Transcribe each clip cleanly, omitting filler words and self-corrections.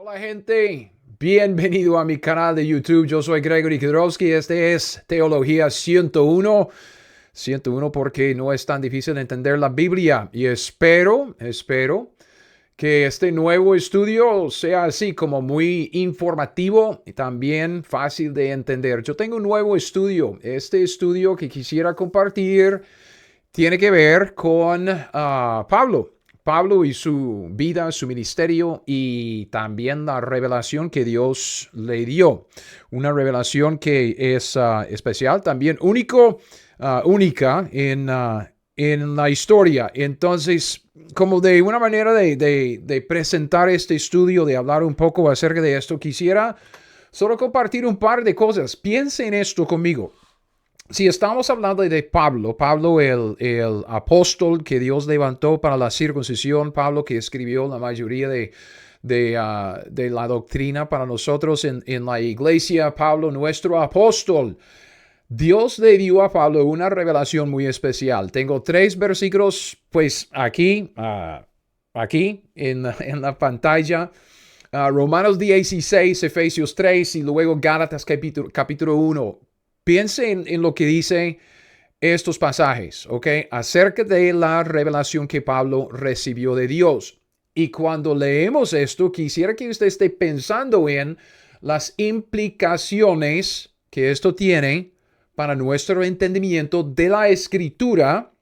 Hola gente, bienvenido a mi canal de YouTube. Yo soy Gregory Kidrowski. Este es Teología 101. 101 porque no es tan difícil entender la Biblia. Y espero que este nuevo estudio sea así como muy informativo y también fácil de entender. Yo tengo un nuevo estudio. Este estudio que quisiera compartir tiene que ver con Pablo. Pablo y su vida, su ministerio y también la revelación que Dios le dio. Una revelación que es especial, también única en la historia. Entonces, como de una manera de presentar este estudio, de hablar un poco acerca de esto, quisiera solo compartir un par de cosas. Piensen en esto conmigo. Si estamos hablando de Pablo, el apóstol que Dios levantó para la circuncisión, Pablo que escribió la mayoría de la doctrina para nosotros en la iglesia, Pablo, nuestro apóstol. Dios le dio a Pablo una revelación muy especial. Tengo 3 versículos, pues aquí en la pantalla. Romanos 16, Efesios 3 y luego Gálatas capítulo 1. Piense en lo que dice estos pasajes, ¿ok? Acerca de la revelación que Pablo recibió de Dios. Y cuando leemos esto, quisiera que usted esté pensando en las implicaciones que esto tiene para nuestro entendimiento de la Escritura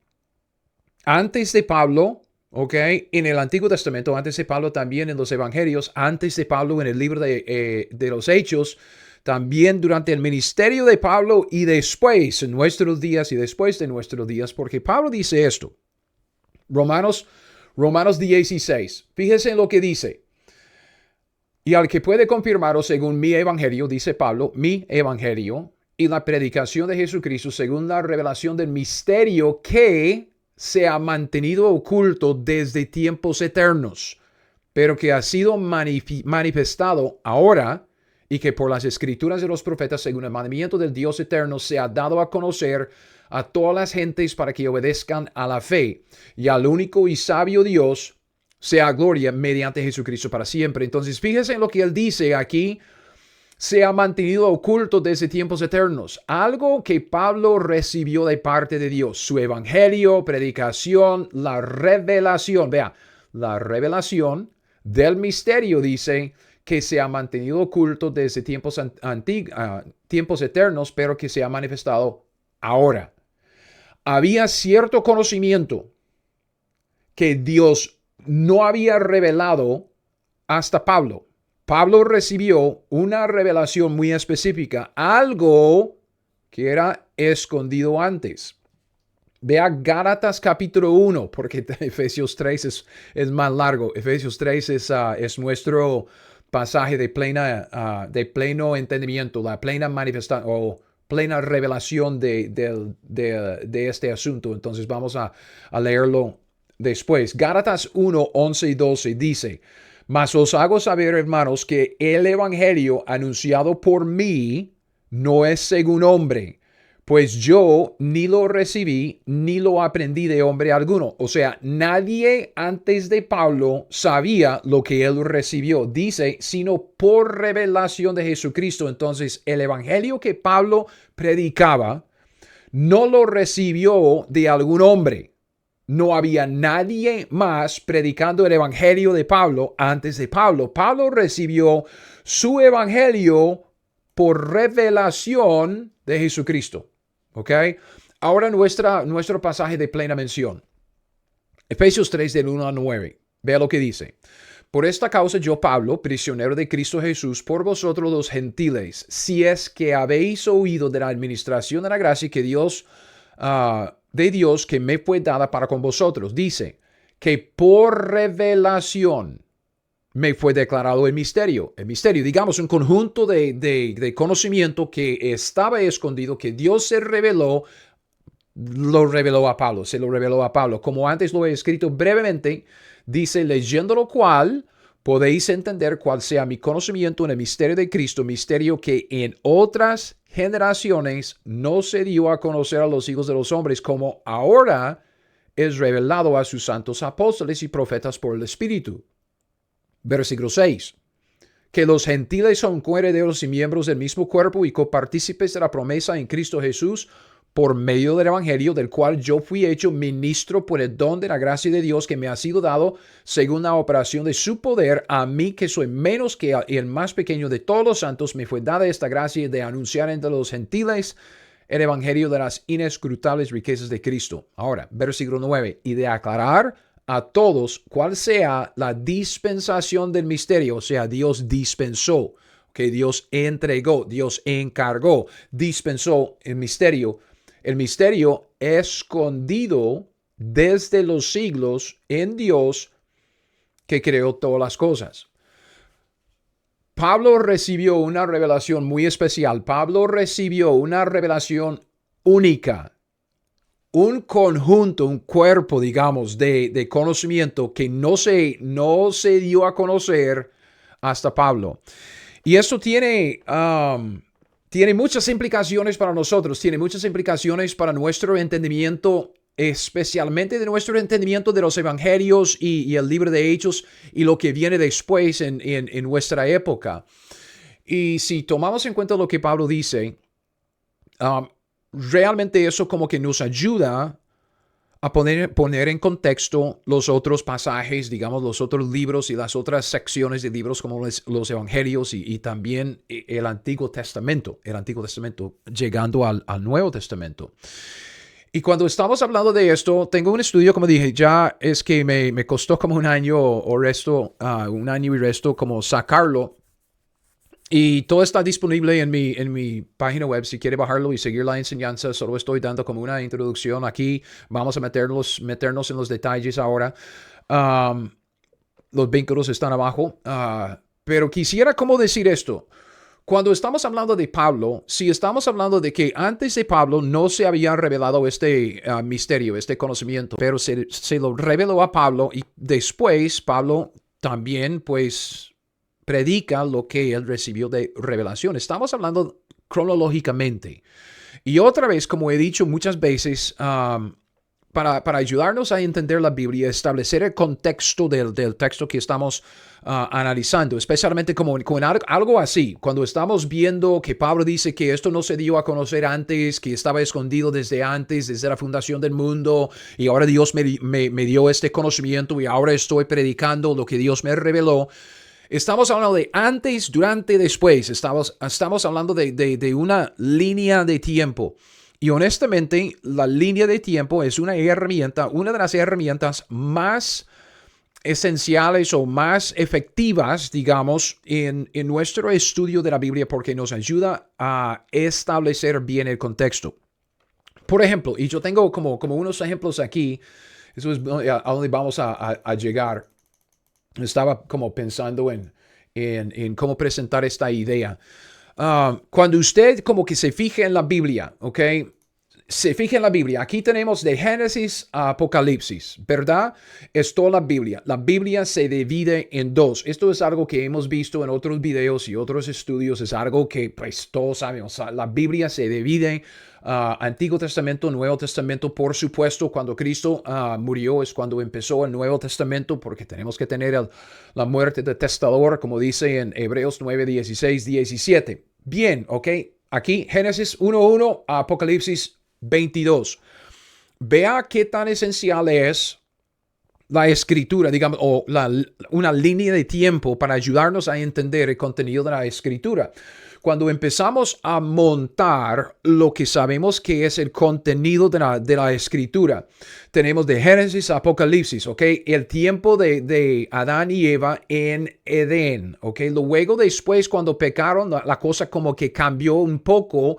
antes de Pablo, ¿ok? En el Antiguo Testamento, antes de Pablo también en los Evangelios, antes de Pablo en el libro de los Hechos, también durante el ministerio de Pablo y después en nuestros días y después de nuestros días, porque Pablo dice esto. Romanos 16. Fíjese en lo que dice. Y al que puede confirmaros según mi evangelio, dice Pablo, mi evangelio y la predicación de Jesucristo según la revelación del misterio que se ha mantenido oculto desde tiempos eternos, pero que ha sido manifestado ahora y que por las escrituras de los profetas, según el mandamiento del Dios eterno, se ha dado a conocer a todas las gentes para que obedezcan a la fe. Y al único y sabio Dios sea gloria mediante Jesucristo para siempre. Entonces, fíjense en lo que él dice aquí. Se ha mantenido oculto desde tiempos eternos. Algo que Pablo recibió de parte de Dios. Su evangelio, predicación, la revelación. Vea, la revelación del misterio dice que se ha mantenido oculto desde tiempos eternos, pero que se ha manifestado ahora. Había cierto conocimiento que Dios no había revelado hasta Pablo. Pablo recibió una revelación muy específica, algo que era escondido antes. Vea Gálatas capítulo 1, porque Efesios 3 es más largo. Efesios 3 es nuestro pasaje de pleno entendimiento, la plena manifestación o plena revelación de este asunto. Entonces vamos a leerlo después. Gálatas 1, 11 y 12 dice: Mas os hago saber, hermanos, que el evangelio anunciado por mí no es según hombre, pues yo ni lo recibí ni lo aprendí de hombre alguno. O sea, nadie antes de Pablo sabía lo que él recibió. Dice, sino por revelación de Jesucristo. Entonces, el evangelio que Pablo predicaba no lo recibió de algún hombre. No había nadie más predicando el evangelio de Pablo antes de Pablo. Pablo recibió su evangelio por revelación de Jesucristo. ¿Ok? Ahora nuestro pasaje de plena mención. Efesios 3 del 1 al 9. Vea lo que dice. Por esta causa yo, Pablo, prisionero de Cristo Jesús, por vosotros los gentiles, si es que habéis oído de la administración de la gracia que de Dios que me fue dada para con vosotros. Dice que por revelación me fue declarado el misterio. El misterio, digamos, un conjunto de conocimiento que estaba escondido, que Dios se reveló, lo reveló a Pablo, se lo reveló a Pablo. Como antes lo he escrito brevemente, dice, leyendo lo cual podéis entender cuál sea mi conocimiento en el misterio de Cristo, misterio que en otras generaciones no se dio a conocer a los hijos de los hombres, como ahora es revelado a sus santos apóstoles y profetas por el Espíritu. Versículo 6. que los gentiles son coherederos y miembros del mismo cuerpo y copartícipes de la promesa en Cristo Jesús, por medio del Evangelio, del cual yo fui hecho ministro por el don de la gracia de Dios que me ha sido dado según la operación de su poder. A mí, que soy menos que el más pequeño de todos los santos, me fue dada esta gracia de anunciar entre los gentiles el Evangelio de las inescrutables riquezas de Cristo. Ahora, versículo 9, y de aclarar a todos cuál sea la dispensación del misterio, o sea, Dios dispensó, que Dios entregó, Dios encargó, dispensó el misterio escondido desde los siglos en Dios que creó todas las cosas. Pablo recibió una revelación muy especial. Pablo recibió una revelación única, un conjunto, un cuerpo, digamos, de conocimiento que no se dio a conocer hasta Pablo. Y esto tiene muchas implicaciones para nosotros, tiene muchas implicaciones para nuestro entendimiento, especialmente de nuestro entendimiento de los evangelios y el libro de Hechos y lo que viene después en nuestra época. Y si tomamos en cuenta lo que Pablo dice, realmente eso como que nos ayuda a poner en contexto los otros pasajes, digamos, los otros libros y las otras secciones de libros como los evangelios y también el Antiguo Testamento, llegando al Nuevo Testamento. Y cuando estamos hablando de esto, tengo un estudio, como dije, ya es que me costó como un año un año y resto como sacarlo. Y todo está disponible en mi página web. Si quiere bajarlo y seguir la enseñanza, solo estoy dando como una introducción aquí. Vamos a meternos en los detalles ahora. Los vínculos están abajo. Pero quisiera como decir esto. Cuando estamos hablando de Pablo, si estamos hablando de que antes de Pablo no se había revelado este misterio, este conocimiento, pero se lo reveló a Pablo y después Pablo también pues predica lo que él recibió de revelación. Estamos hablando cronológicamente. Y otra vez, como he dicho muchas veces, para ayudarnos a entender la Biblia, establecer el contexto del texto que estamos analizando, especialmente como con algo así, cuando estamos viendo que Pablo dice que esto no se dio a conocer antes, que estaba escondido desde antes, desde la fundación del mundo, y ahora Dios me dio este conocimiento y ahora estoy predicando lo que Dios me reveló. Estamos hablando de antes, durante, después. Estamos hablando de una línea de tiempo. Y honestamente, la línea de tiempo es una de las herramientas más esenciales o más efectivas, digamos, en nuestro estudio de la Biblia porque nos ayuda a establecer bien el contexto. Por ejemplo, y yo tengo como unos ejemplos aquí, eso es a donde vamos a llegar. Estaba como pensando en cómo presentar esta idea. Cuando usted como que se fija en la Biblia, ¿ok? Se fija en la Biblia. Aquí tenemos de Génesis a Apocalipsis, ¿verdad? Es toda la Biblia. La Biblia se divide en dos. Esto es algo que hemos visto en otros videos y otros estudios. Es algo que pues todos sabemos. La Biblia se divide Antiguo Testamento, Nuevo Testamento. Por supuesto, cuando Cristo murió es cuando empezó el Nuevo Testamento, porque tenemos que tener la muerte del testador, como dice en Hebreos 9, 16, 17. Bien, ok. Aquí Génesis 1:1 a Apocalipsis 22. Vea qué tan esencial es la escritura, digamos, o una línea de tiempo para ayudarnos a entender el contenido de la escritura. Cuando empezamos a montar lo que sabemos que es el contenido de la escritura, tenemos de Génesis a Apocalipsis, ¿ok? El tiempo de Adán y Eva en Edén, ¿ok? Luego después cuando pecaron, la cosa como que cambió un poco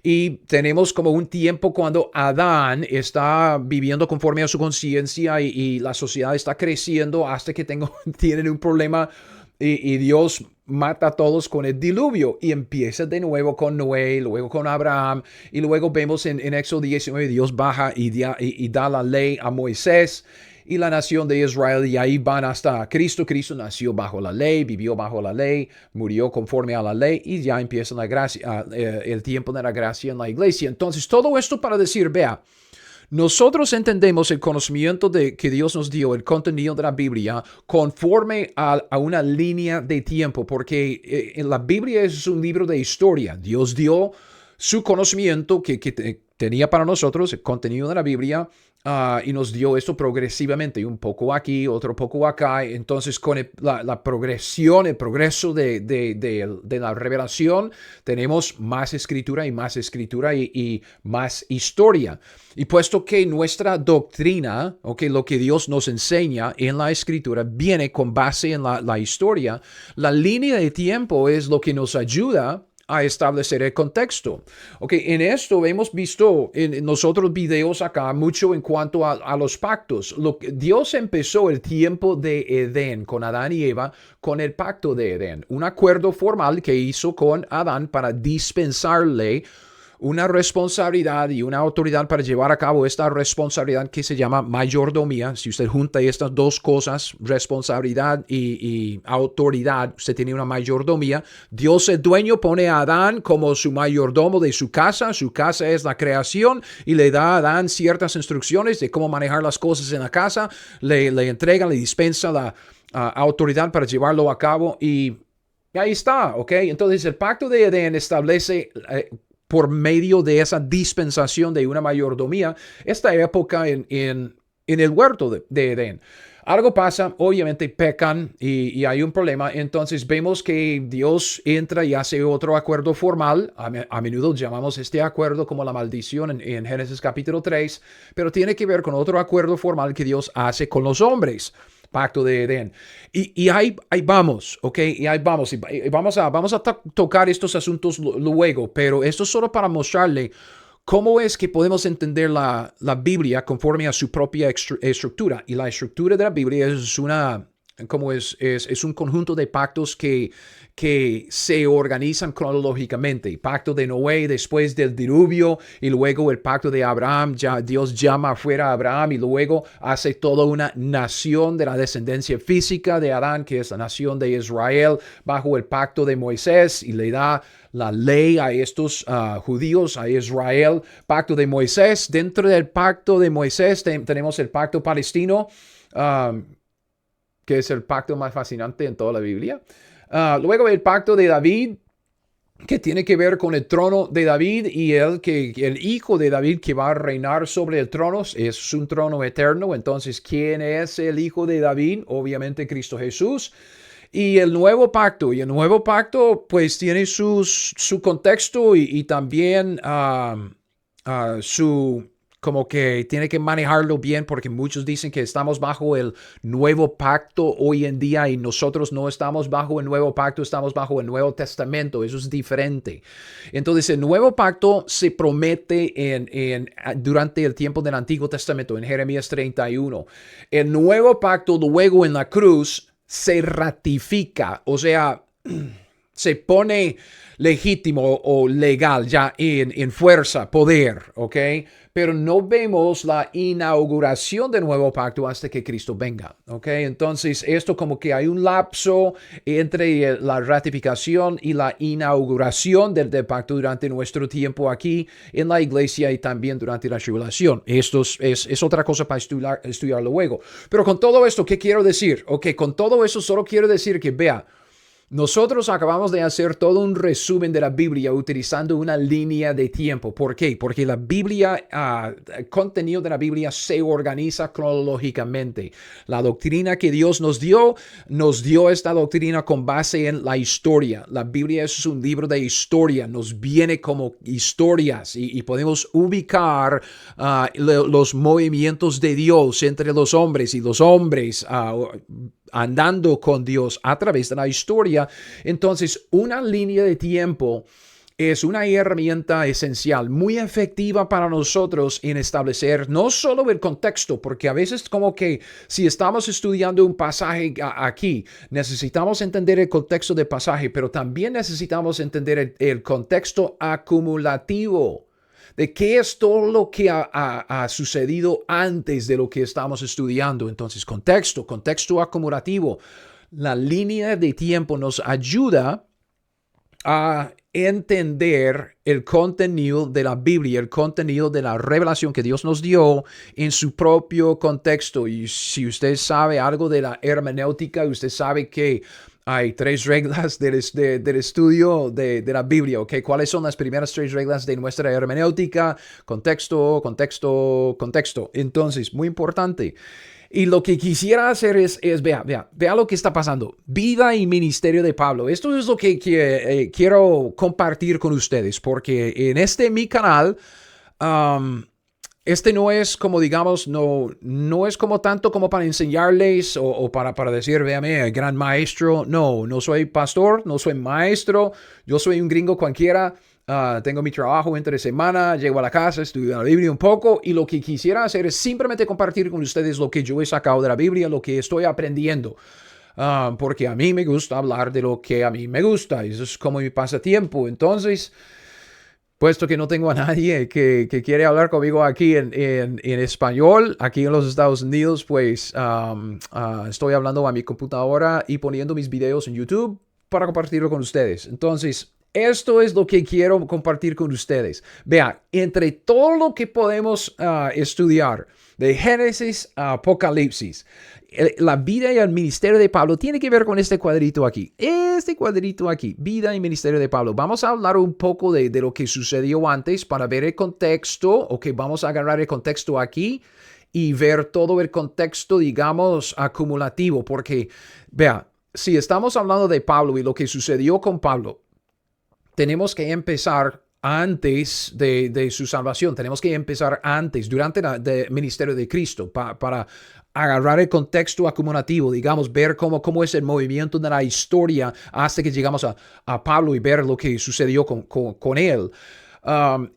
y tenemos como un tiempo cuando Adán está viviendo conforme a su conciencia y la sociedad está creciendo hasta que tienen un problema y Dios mata a todos con el diluvio y empieza de nuevo con Noé, luego con Abraham y luego vemos en Éxodo 19 Dios baja y da la ley a Moisés y la nación de Israel y ahí van hasta Cristo. Cristo nació bajo la ley, vivió bajo la ley, murió conforme a la ley y ya empieza la gracia, el tiempo de la gracia en la iglesia. Entonces todo esto para decir, vea, Nosotros entendemos el conocimiento que Dios nos dio, el contenido de la Biblia, conforme a una línea de tiempo, porque en la Biblia es un libro de historia. Dios dio su conocimiento que tenía para nosotros, el contenido de la Biblia, y nos dio esto progresivamente, un poco aquí, otro poco acá. Entonces, con la progresión, el progreso de la revelación, tenemos más escritura y más historia. Y puesto que nuestra doctrina, lo que Dios nos enseña en la escritura, viene con base en la historia, la línea de tiempo es lo que nos ayuda a establecer el contexto. En esto hemos visto en nosotros videos acá mucho en cuanto a los pactos. Dios empezó el tiempo de Edén con Adán y Eva con el pacto de Edén, un acuerdo formal que hizo con Adán para dispensarle una responsabilidad y una autoridad para llevar a cabo esta responsabilidad que se llama mayordomía. Si usted junta estas dos cosas, responsabilidad y autoridad, usted tiene una mayordomía. Dios el dueño pone a Adán como su mayordomo de su casa. Su casa es la creación y le da a Adán ciertas instrucciones de cómo manejar las cosas en la casa. Le entrega, le dispensa la autoridad para llevarlo a cabo y ahí está, Entonces el pacto de Edén establece por medio de esa dispensación de una mayordomía, esta época en el huerto de Edén. Algo pasa, obviamente pecan y hay un problema, entonces vemos que Dios entra y hace otro acuerdo formal, a menudo llamamos este acuerdo como la maldición en Génesis capítulo 3, pero tiene que ver con otro acuerdo formal que Dios hace con los hombres. Pacto de Edén. Y ahí vamos, Y ahí vamos. Y vamos a tocar estos asuntos luego, pero esto es solo para mostrarle cómo es que podemos entender la Biblia conforme a su propia estructura. Y la estructura de la Biblia es es un conjunto de pactos que se organizan cronológicamente. Pacto de Noé después del diluvio y luego el pacto de Abraham. Ya Dios llama afuera a Abraham y luego hace toda una nación de la descendencia física de Adán, que es la nación de Israel, bajo el pacto de Moisés y le da la ley a estos judíos, a Israel. Pacto de Moisés. Dentro del pacto de Moisés tenemos el pacto palestino, que es el pacto más fascinante en toda la Biblia. Luego el pacto de David, que tiene que ver con el trono de David y el hijo de David que va a reinar sobre el trono. Es un trono eterno. Entonces, ¿quién es el hijo de David? Obviamente Cristo Jesús. Y el nuevo pacto pues tiene su contexto y también como que tiene que manejarlo bien, porque muchos dicen que estamos bajo el nuevo pacto hoy en día y nosotros no estamos bajo el nuevo pacto, estamos bajo el Nuevo Testamento. Eso es diferente. Entonces el nuevo pacto se promete durante el tiempo del Antiguo Testamento, en Jeremías 31. El nuevo pacto luego en la cruz se ratifica, o sea, se pone legítimo o legal ya en fuerza, poder, Pero no vemos la inauguración del nuevo pacto hasta que Cristo venga, Entonces, esto como que hay un lapso entre la ratificación y la inauguración del pacto durante nuestro tiempo aquí en la iglesia y también durante la tribulación. Esto es otra cosa para estudiar luego. Pero con todo esto, ¿qué quiero decir? Con todo eso solo quiero decir que, vea, nosotros acabamos de hacer todo un resumen de la Biblia utilizando una línea de tiempo. ¿Por qué? Porque la Biblia, el contenido de la Biblia se organiza cronológicamente. La doctrina que Dios nos dio esta doctrina con base en la historia. La Biblia es un libro de historia, nos viene como historias y podemos ubicar los movimientos de Dios entre los hombres y los hombres andando con Dios a través de la historia. Entonces, una línea de tiempo es una herramienta esencial, muy efectiva para nosotros en establecer no solo el contexto, porque a veces como que si estamos estudiando un pasaje aquí, necesitamos entender el contexto del pasaje, pero también necesitamos entender el contexto acumulativo de qué es todo lo que ha sucedido antes de lo que estamos estudiando. Entonces, contexto acumulativo. La línea de tiempo nos ayuda a entender el contenido de la Biblia, el contenido de la revelación que Dios nos dio en su propio contexto. Y si usted sabe algo de la hermenéutica, usted sabe que hay 3 reglas del estudio de la Biblia, ¿ok? ¿Cuáles son las primeras 3 reglas de nuestra hermenéutica? Contexto, contexto, contexto. Entonces, muy importante. Y lo que quisiera hacer es vea lo que está pasando. Vida y ministerio de Pablo. Esto es lo que quiero compartir con ustedes, porque en mi canal, um, este no es como, digamos, no es como tanto como para enseñarles o para decir, véame, gran maestro. No soy pastor, no soy maestro. Yo soy un gringo cualquiera. Tengo mi trabajo entre semana, llego a la casa, estudio la Biblia un poco y lo que quisiera hacer es simplemente compartir con ustedes lo que yo he sacado de la Biblia, lo que estoy aprendiendo. Porque a mí me gusta hablar de lo que a mí me gusta. Eso es como mi pasatiempo. Entonces, puesto que no tengo a nadie que quiere hablar conmigo aquí en español, aquí en los Estados Unidos, pues estoy hablando a mi computadora y poniendo mis videos en YouTube para compartirlo con ustedes. Entonces, esto es lo que quiero compartir con ustedes. Vean, entre todo lo que podemos estudiar, de Génesis a Apocalipsis, la vida y el ministerio de Pablo tiene que ver con este cuadrito aquí. Este cuadrito aquí, vida y ministerio de Pablo. Vamos a hablar un poco de lo que sucedió antes para ver el contexto. Ok, vamos a agarrar el contexto aquí y ver todo el contexto, digamos, acumulativo. Porque, vea, si estamos hablando de Pablo y lo que sucedió con Pablo, tenemos que empezar antes de su salvación. Tenemos que empezar antes, durante el ministerio de Cristo, para agarrar el contexto acumulativo, digamos, ver cómo es el movimiento de la historia hasta que llegamos a Pablo y ver lo que sucedió con él.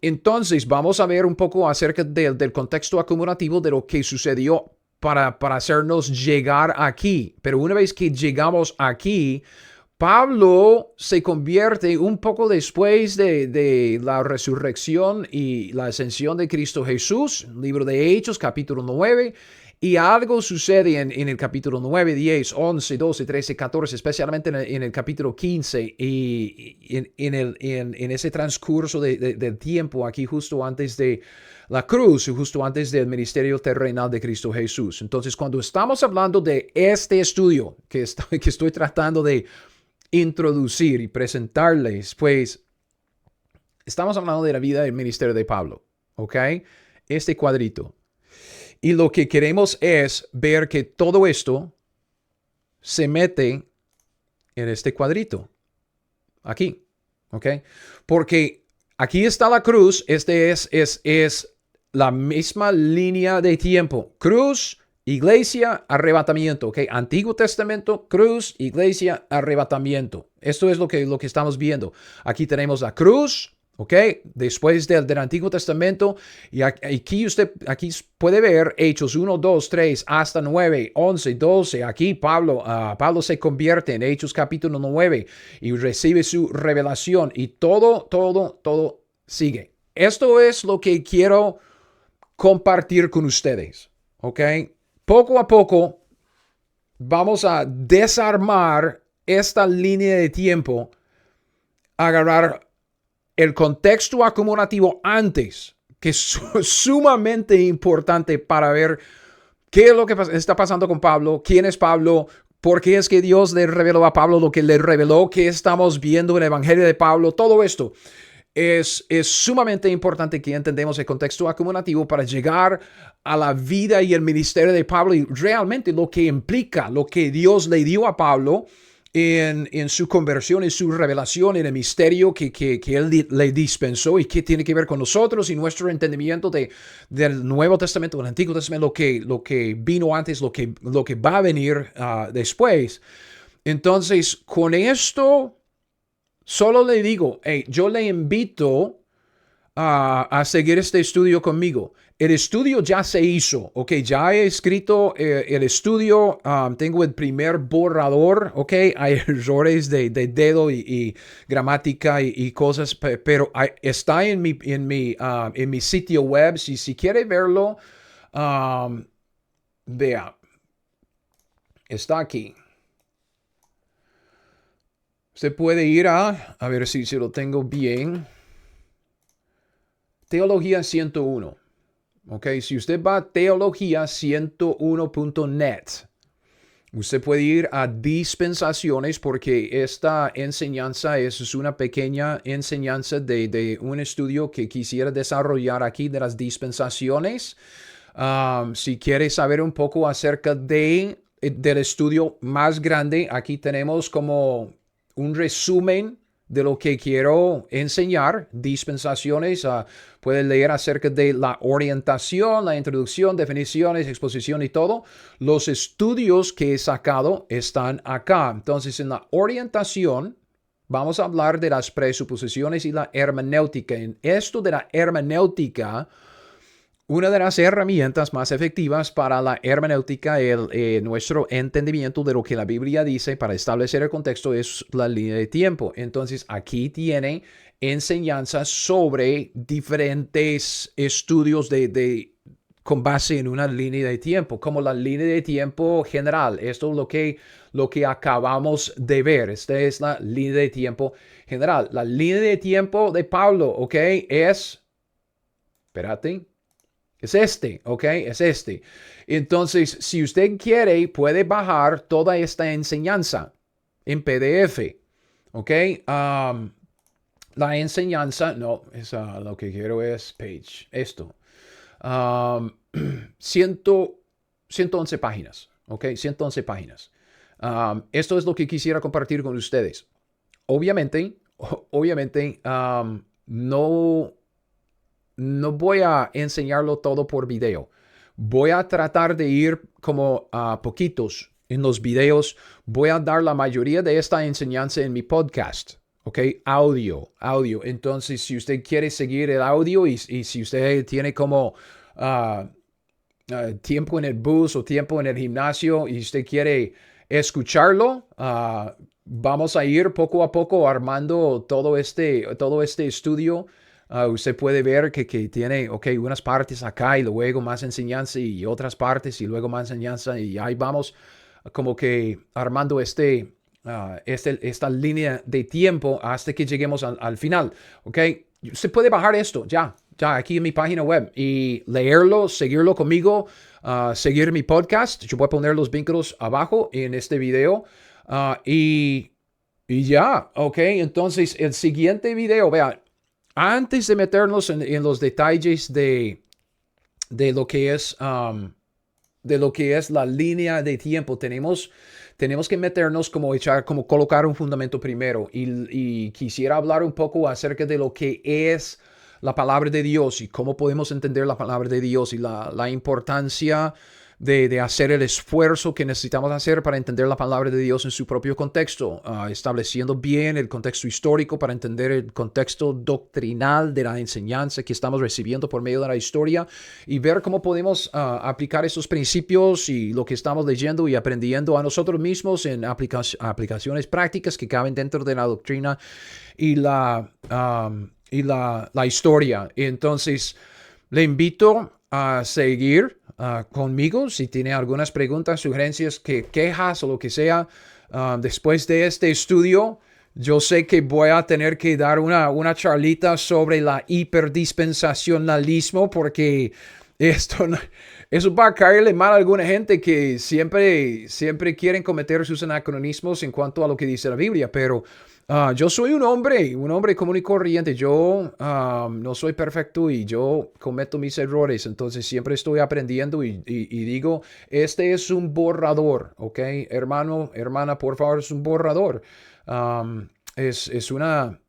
Entonces, vamos a ver un poco acerca del contexto acumulativo de lo que sucedió para hacernos llegar aquí. Pero una vez que llegamos aquí, Pablo se convierte un poco después de la resurrección y la ascensión de Cristo Jesús, libro de Hechos, capítulo 9, y algo sucede en el capítulo 9, 10, 11, 12, 13, 14, especialmente en el capítulo 15 y en ese transcurso del tiempo aquí justo antes de la cruz y justo antes del ministerio terrenal de Cristo Jesús. Entonces, cuando estamos hablando de este estudio que estoy tratando de introducir y presentarles, pues estamos hablando de la vida del ministerio de Pablo, ¿ok? Este cuadrito. Y lo que queremos es ver que todo esto se mete en este cuadrito, aquí, ¿ok? Porque aquí está la cruz, este es la misma línea de tiempo. Cruz, iglesia, arrebatamiento, ¿ok? Antiguo Testamento, cruz, iglesia, arrebatamiento. Esto es lo que estamos viendo. Aquí tenemos la cruz, ¿ok? Después del Antiguo Testamento. Y aquí aquí puede ver Hechos 1, 2, 3, hasta 9, 11, 12. Aquí Pablo se convierte en Hechos capítulo 9 y recibe su revelación. Y todo sigue. Esto es lo que quiero compartir con ustedes, ¿ok? Poco a poco vamos a desarmar esta línea de tiempo, agarrar el contexto acumulativo antes, que es sumamente importante para ver qué es lo que está pasando con Pablo, quién es Pablo, por qué es que Dios le reveló a Pablo lo que le reveló, qué estamos viendo en el Evangelio de Pablo, todo esto. Es sumamente importante que entendamos el contexto acumulativo para llegar a la vida y el ministerio de Pablo y realmente lo que implica, lo que Dios le dio a Pablo en su conversión, en su revelación, en el misterio que Él le dispensó y que tiene que ver con nosotros y nuestro entendimiento del Nuevo Testamento, del Antiguo Testamento, lo que vino antes, lo que va a venir después. Entonces, con esto solo le digo, hey, yo le invito a seguir este estudio conmigo. El estudio ya se hizo, ok, ya he escrito el estudio, tengo el primer borrador, ok, hay errores de dedo y gramática y cosas, pero está en mi sitio web, si quiere verlo, vea, está aquí. Usted puede ir a ver si lo tengo bien, Teología 101. Ok, si usted va a teología101.net, usted puede ir a dispensaciones porque esta enseñanza es una pequeña enseñanza de un estudio que quisiera desarrollar aquí de las dispensaciones. Si quiere saber un poco acerca del estudio más grande, aquí tenemos como un resumen de lo que quiero enseñar, dispensaciones. Puede leer acerca de la orientación, la introducción, definiciones, exposición y todo. Los estudios que he sacado están acá. Entonces, en la orientación, vamos a hablar de las presuposiciones y la hermenéutica. En esto de la hermenéutica, una de las herramientas más efectivas para la hermenéutica, nuestro entendimiento de lo que la Biblia dice para establecer el contexto, es la línea de tiempo. Entonces, aquí tiene enseñanzas sobre diferentes estudios con base en una línea de tiempo, como la línea de tiempo general. Esto es lo que acabamos de ver. Esta es la línea de tiempo general. La línea de tiempo de Pablo, ¿ok? Espérate. Es este, ¿ok? Es este. Entonces, si usted quiere, puede bajar toda esta enseñanza en PDF, ¿ok? La enseñanza, no, lo que quiero es page, esto. Um, 100, 111 páginas, ¿ok? 111 páginas. Esto es lo que quisiera compartir con ustedes. Obviamente, no voy a enseñarlo todo por video. Voy a tratar de ir como a poquitos en los videos. Voy a dar la mayoría de esta enseñanza en mi podcast. ¿Ok? Audio. Entonces, si usted quiere seguir el audio y si usted tiene como tiempo en el bus o tiempo en el gimnasio y usted quiere escucharlo, vamos a ir poco a poco armando todo este estudio. Usted puede ver que tiene, unas partes acá y luego más enseñanza y otras partes y luego más enseñanza, y ahí vamos como que armando esta línea de tiempo hasta que lleguemos al final, ¿ok? Usted puede bajar esto ya aquí en mi página web y leerlo, seguirlo conmigo, seguir mi podcast. Yo voy a poner los vínculos abajo en este video. Y ya, ok. Entonces, el siguiente video, vean, antes de meternos en los detalles de lo que es la línea de tiempo, tenemos que meternos como colocar un fundamento primero, y quisiera hablar un poco acerca de lo que es la palabra de Dios y cómo podemos entender la palabra de Dios y la importancia de hacer el esfuerzo que necesitamos hacer para entender la palabra de Dios en su propio contexto, estableciendo bien el contexto histórico para entender el contexto doctrinal de la enseñanza que estamos recibiendo por medio de la historia, y ver cómo podemos aplicar esos principios y lo que estamos leyendo y aprendiendo a nosotros mismos en aplicaciones prácticas que caben dentro de la doctrina y la historia. Entonces, le invito a seguir conmigo si tiene algunas preguntas, sugerencias, quejas o lo que sea. Después de este estudio, yo sé que voy a tener que dar una charlita sobre la hiperdispensacionalismo, porque eso va a caerle mal a alguna gente que siempre quieren cometer sus anacronismos en cuanto a lo que dice la Biblia, pero yo soy un hombre común y corriente. Yo no soy perfecto y yo cometo mis errores. Entonces siempre estoy aprendiendo y digo, este es un borrador, ¿ok? Hermano, hermana, por favor, es un borrador. Es un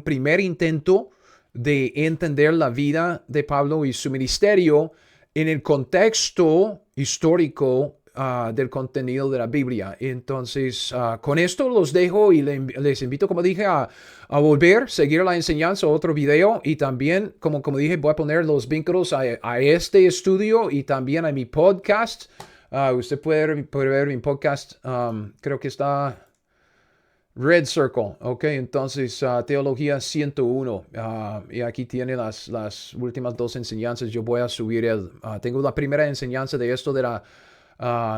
primer intento de entender la vida de Pablo y su ministerio en el contexto histórico del contenido de la Biblia. Entonces, con esto los dejo y les invito, como dije, a volver, seguir la enseñanza, otro video, y también, como dije, voy a poner los vínculos a este estudio y también a mi podcast. Usted puede ver mi podcast, creo que está Red Circle, ok. Entonces, Teología 101, y aquí tiene las últimas dos enseñanzas. Yo voy a subir tengo la primera enseñanza de esto de la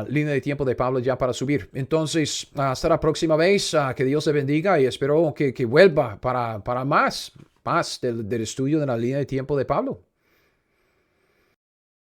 línea de tiempo de Pablo ya para subir. Entonces, hasta la próxima vez, que Dios te bendiga y espero que vuelva para más del estudio de la línea de tiempo de Pablo.